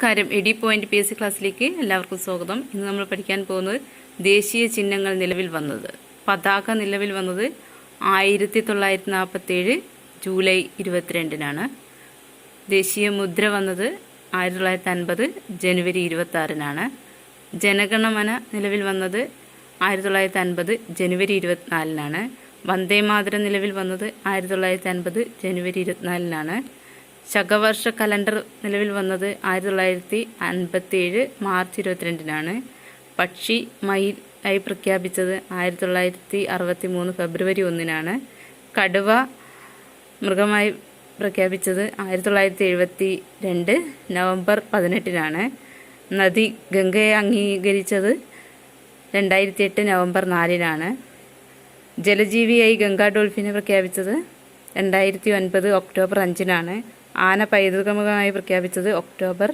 കാര്യം AD point PSC ക്ലാസ്സിലേക്ക് എല്ലാവർക്കും സ്വാഗതം. ഇന്ന് നമ്മൾ പഠിക്കാൻ പോകുന്നത് ദേശീയ ചിഹ്നങ്ങൾ നിലവിൽ വന്നത്. പതാക നിലവിൽ വന്നത് 1947 ജൂലൈ 22-നാണ്. ദേശീയ മുദ്ര വന്നത് 1950 ജനുവരി 26-നാണ്. ജനഗണമന നിലവിൽ വന്നത് 1950 ജനുവരി 24-നാണ്. വന്ദേമാതരം നിലവിൽ വന്നത് 1950 ജനുവരി 24-നാണ്. ശകവർഷ കലണ്ടർ നിലവിൽ വന്നത് 1957 മാർച്ച് 22-നാണ്. പക്ഷി മയിൽ ആയി പ്രഖ്യാപിച്ചത് 1963 ഫെബ്രുവരി 1-നാണ്. കടുവ മൃഗമായി പ്രഖ്യാപിച്ചത് 1972 നവംബർ 18-നാണ്. നദി ഗംഗയെ അംഗീകരിച്ചത് 2008 നവംബർ 4-നാണ്. ജലജീവിയായി ഗംഗാ ഡോൾഫിനെ പ്രഖ്യാപിച്ചത് 2009 ഒക്ടോബർ 5-നാണ്. ആന പൈതൃകമൃഗമായി പ്രഖ്യാപിച്ചത് ഒക്ടോബർ